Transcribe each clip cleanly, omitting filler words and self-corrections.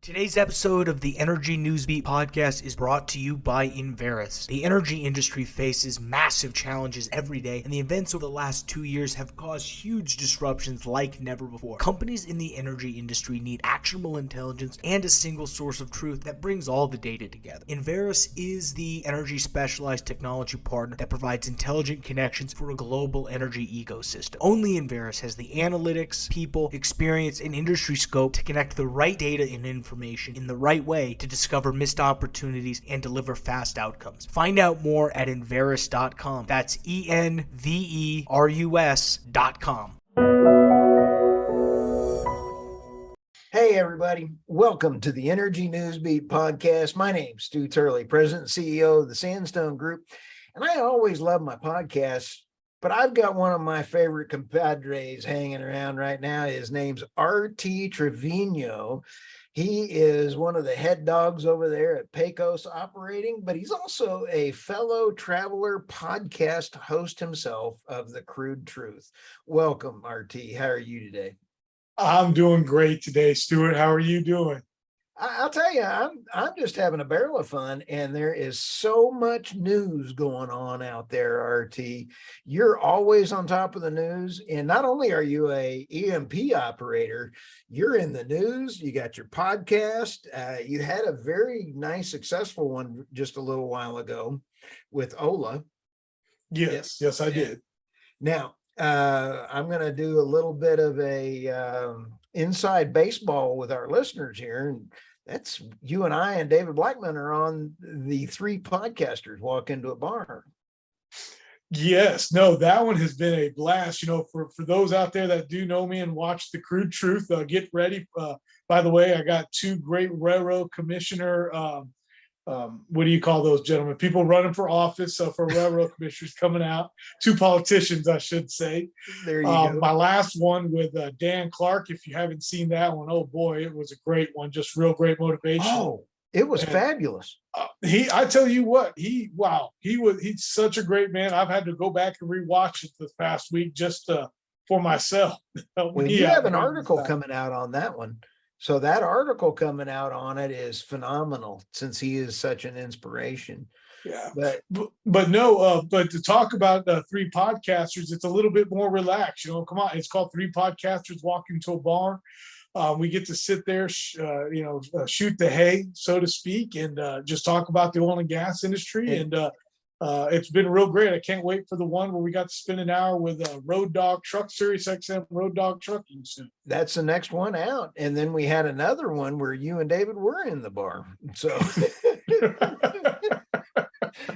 Today's episode of the Energy Newsbeat podcast is brought to you by Enverus. The energy industry faces massive challenges every day, and the events over the last 2 years have caused huge disruptions like never before. Companies in the energy industry need actionable intelligence and a single source of truth that brings all the data together. Enverus is the energy specialized technology partner that provides intelligent connections for a global energy ecosystem. Only Enverus has the analytics, people, experience, and industry scope to connect the right data and information in the right way to discover missed opportunities and deliver fast outcomes. Find out more at Enverus.com. That's ENVERUS.com. Hey everybody, welcome to the Energy Newsbeat podcast. My name's Stu Turley, President and CEO of the Sandstone Group, and I always love my podcasts, but I've got one of my favorite compadres hanging around right now. His name's R.T Trevino. He is one of the head dogs over there at Pecos Operating, but he's also a fellow traveler podcast host himself of The Crude Truth. Welcome, RT. How are you today? I'm doing great today, Stuart. How are you doing? I'll tell you, I'm just having a barrel of fun, and there is so much news going on out there, RT. You're always on top of the news, and not only are you a EMP operator, you're in the news. You got your podcast. You had a very nice, successful one just a little while ago with Ola. Yes, I did. Now, I'm going to do a little bit of a inside baseball with our listeners here. And that's you and I and David Blackman are on the Three Podcasters Walk Into a Bar. Yes, no, that one has been a blast. You know, for those out there that do know me and watch The Crude Truth, get ready. By the way, I got two great railroad commissioner what do you call those gentlemen? People running for office, for railroad commissioners coming out. Two politicians, I should say. There you go. My last one with Dan Clark. If you haven't seen that one, oh boy, it was a great one. Just real great motivation. Oh, it was fabulous. I tell you what, he's such a great man. I've had to go back and rewatch it this past week just for myself. Well, you have an article coming out on that one. So that article coming out on it is phenomenal, since he is such an inspiration. Yeah, but to talk about Three Podcasters, it's a little bit more relaxed. You know, come on, it's called Three Podcasters Walk Into a Bar. We get to sit there, shoot the hay, so to speak, and just talk about the oil and gas industry. And it's been real great. I can't wait for the one where we got to spend an hour with Road Dog Truck, Sirius XM Road Dog Trucking soon. That's the next one out. And then we had another one where you and David were in the bar. So,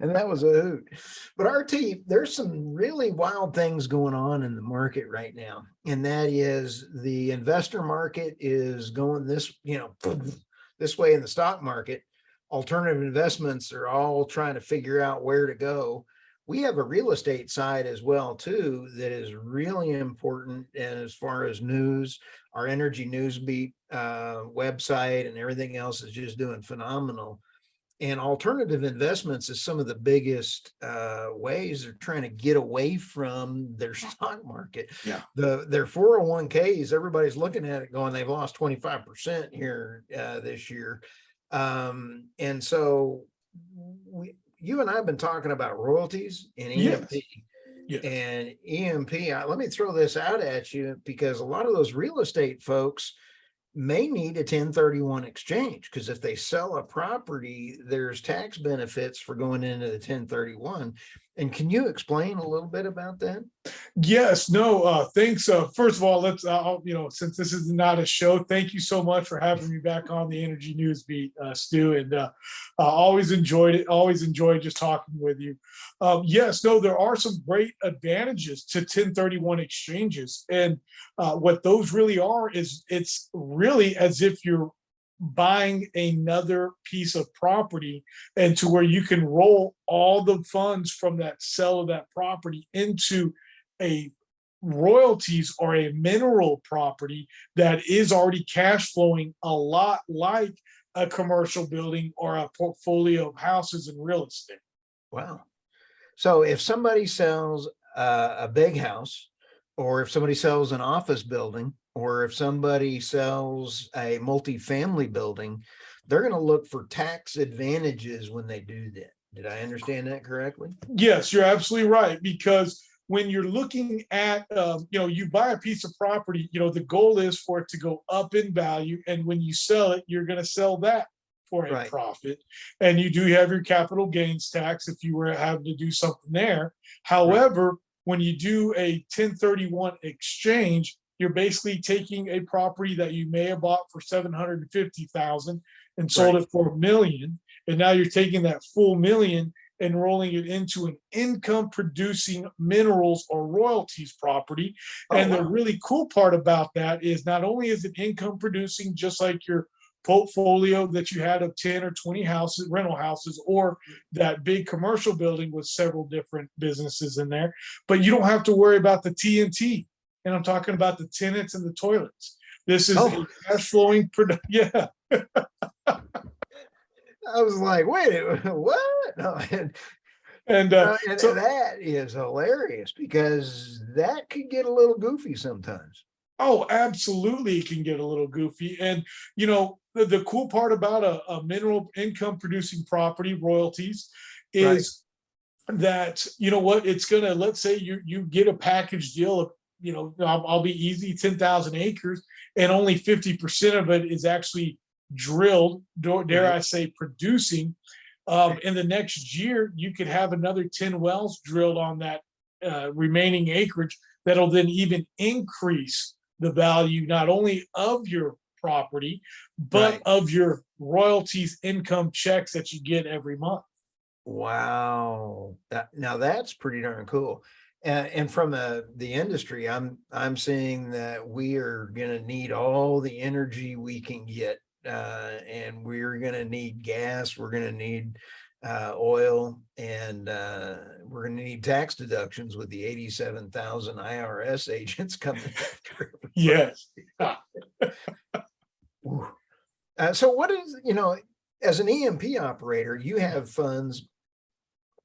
and that was a hoot. But RT, there's some really wild things going on in the market right now. And that is the investor market is going this way in the stock market. Alternative investments are all trying to figure out where to go. We have a real estate side as well, too, that is really important. And as far as news, our Energy Newsbeat website and everything else is just doing phenomenal. And alternative investments is some of the biggest ways they're trying to get away from their stock market. Yeah. Their 401ks, everybody's looking at it going, they've lost 25% here this year. And so you and I have been talking about royalties and EMP. Yes. And EMP. Let me throw this out at you, because a lot of those real estate folks may need a 1031 exchange, because if they sell a property, there's tax benefits for going into the 1031. And can you explain a little bit about that? Yes, no, thanks. First of all, let's, since this is not a show, thank you so much for having me back on the Energy Newsbeat, Stu, and always enjoyed just talking with you. Yes, no, there are some great advantages to 1031 exchanges. And what those really are is it's really as if you're buying another piece of property, and to where you can roll all the funds from that sale of that property into a royalties or a mineral property that is already cash flowing, a lot like a commercial building or a portfolio of houses and real estate. Wow. So if somebody sells a big house, or if somebody sells an office building, or if somebody sells a multifamily building, they're going to look for tax advantages when they do that. Did I understand that correctly? Yes, you're absolutely right. Because when you're looking at, you buy a piece of property, the goal is for it to go up in value. And when you sell it, you're going to sell that for a Right. profit. And you do have your capital gains tax if you were having to do something there. However, when you do a 1031 exchange, you're basically taking a property that you may have bought for 750,000 and sold Right. it for $1 million. And now you're taking that full $1 million and rolling it into an income producing minerals or royalties property. Oh, And the wow. really cool part about that is not only is it income producing, just like your portfolio that you had of 10 or 20 houses, rental houses, or that big commercial building with several different businesses in there, but you don't have to worry about the TNT. And I'm talking about the tenants and the toilets. This is Oh. a cash flowing product. Yeah. I was like, wait, what? No, And and so, that is hilarious because that could get a little goofy sometimes. oh, absolutely, it can get a little goofy. And the cool part about a mineral income producing property royalties Right. is that what it's gonna, let's say you get a package deal of, I'll be easy, 10,000 acres, and only 50% of it is actually drilled, dare Right. I say, producing. In the next year, you could have another 10 wells drilled on that remaining acreage that'll then even increase the value not only of your property, but Right. of your royalties income checks that you get every month. Wow. Now that's pretty darn cool. And from the industry, I'm seeing that we are going to need all the energy we can get, and we're going to need gas. We're going to need oil, and we're going to need tax deductions with the 87,000 IRS agents coming through. Yes. Ooh. So what is, as an EMP operator, you have funds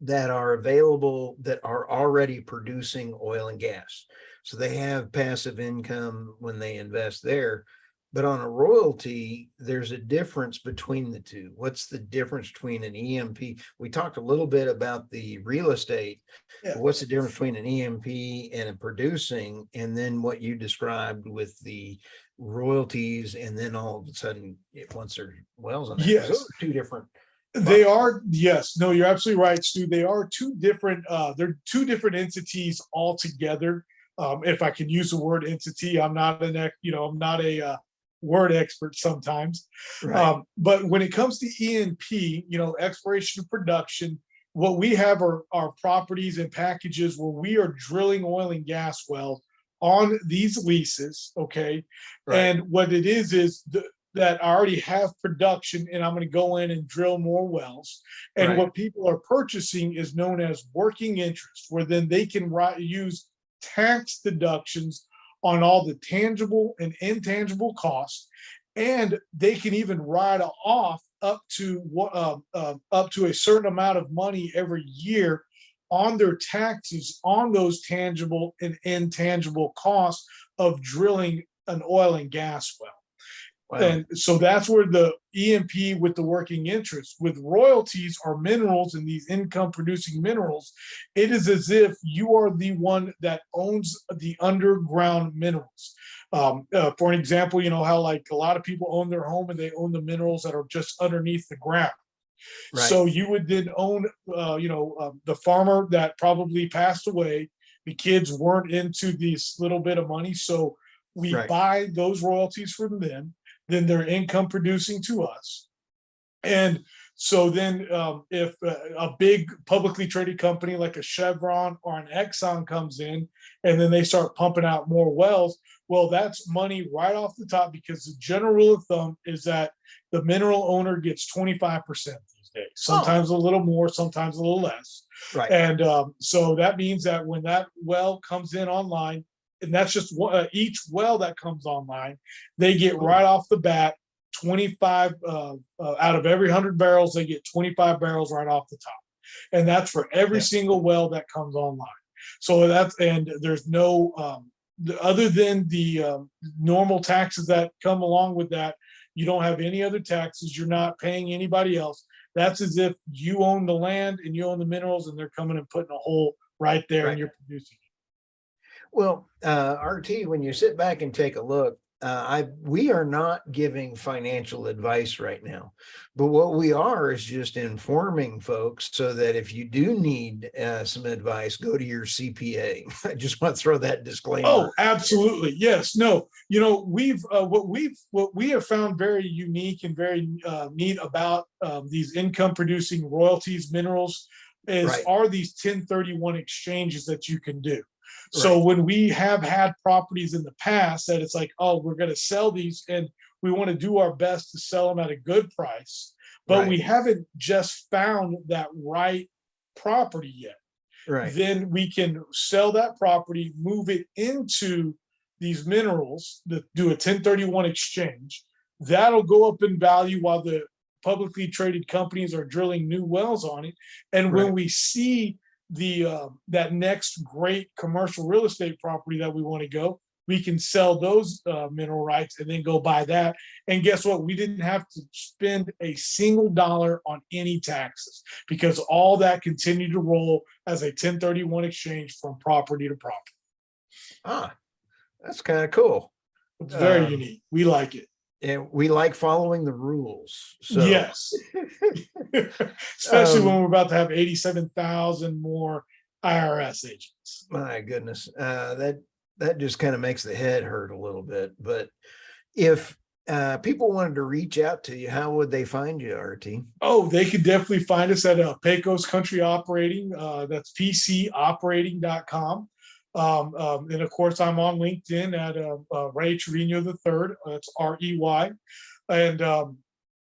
that are available that are already producing oil and gas. So they have passive income when they invest there. But on a royalty, there's a difference between the two. What's the difference between an EMP? We talked a little bit about the real estate, Yeah. but what's the difference between an EMP and a producing, and then what you described with the royalties, and then all of a sudden, once there's wells on there, 'cause those Yes. are two different. They are, yes, no, you're absolutely right, Stu. They are they're two different entities altogether. If I can use the word entity, I'm not I'm not a word expert sometimes. Right. But when it comes to ENP, exploration and production, what we have are properties and packages where we are drilling oil and gas wells on these leases. Okay. Right. And what it is that I already have production and I'm going to go in and drill more wells. And Right. what people are purchasing is known as working interest, where then they can use tax deductions on all the tangible and intangible costs. And they can even write off up to a certain amount of money every year on their taxes on those tangible and intangible costs of drilling an oil and gas well. Wow. And so that's where the EMP with the working interest with royalties are minerals and these income producing minerals. It is as if you are the one that owns the underground minerals. For an example, how like a lot of people own their home and they own the minerals that are just underneath the ground. Right. So you would then own, the farmer that probably passed away. The kids weren't into this little bit of money. So we Right. buy those royalties from them. Then they're income producing to us. And so then if a big publicly traded company like a Chevron or an Exxon comes in and then they start pumping out more wells, well, that's money right off the top, because the general rule of thumb is that the mineral owner gets 25% these days, sometimes a little more, sometimes a little less. Right. And so that means that when that well comes in online, and that's just each well that comes online, they get right off the bat 25 out of every 100 barrels, they get 25 barrels right off the top. And that's for every Yeah. single well that comes online. So and there's no other than the normal taxes that come along with that, you don't have any other taxes. You're not paying anybody else. That's as if you own the land and you own the minerals, and they're coming and putting a hole right there, and Right. you're producing. Well, RT, when you sit back and take a look, we are not giving financial advice right now, but what we are is just informing folks so that if you do need some advice, go to your CPA. I just want to throw that disclaimer. Oh, absolutely. Yes. No. What we have found very unique and very neat about these income producing royalties, minerals, Right. are these 1031 exchanges that you can do. So Right. when we have had properties in the past that it's like, oh, we're going to sell these and we want to do our best to sell them at a good price, but we Right. haven't just found that right property yet. Right. Then we can sell that property, move it into these minerals that do a 1031 exchange. That'll go up in value while the publicly traded companies are drilling new wells on it. And when Right. we see that next great commercial real estate property that we want to go, we can sell those mineral rights and then go buy that. And guess what? We didn't have to spend a single dollar on any taxes because all that continued to roll as a 1031 exchange from property to property. Ah, that's kind of cool. It's very unique. We like it. And we like following the rules. So Yes. Especially when we're about to have 87,000 more IRS agents. My goodness, that just kind of makes the head hurt a little bit. But if people wanted to reach out to you, how would they find you, RT? Oh, they could definitely find us at Pecos Country Operating. That's pcoperating.com. And of course, I'm on LinkedIn at Rey Trevino III. That's REY. And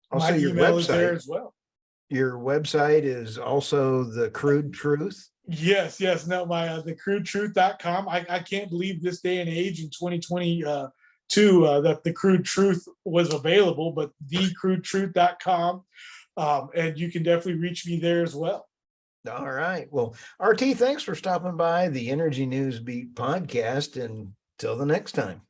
Also, my your email is there website. as well. Your website is also The Crude Truth. Yes. No, thecrudetruth.com. I can't believe this day and age in 2022 that the Crude Truth was available, but thecrudetruth.com. And you can definitely reach me there as well. All right. Well, RT, thanks for stopping by the Energy News Beat podcast. And till the next time.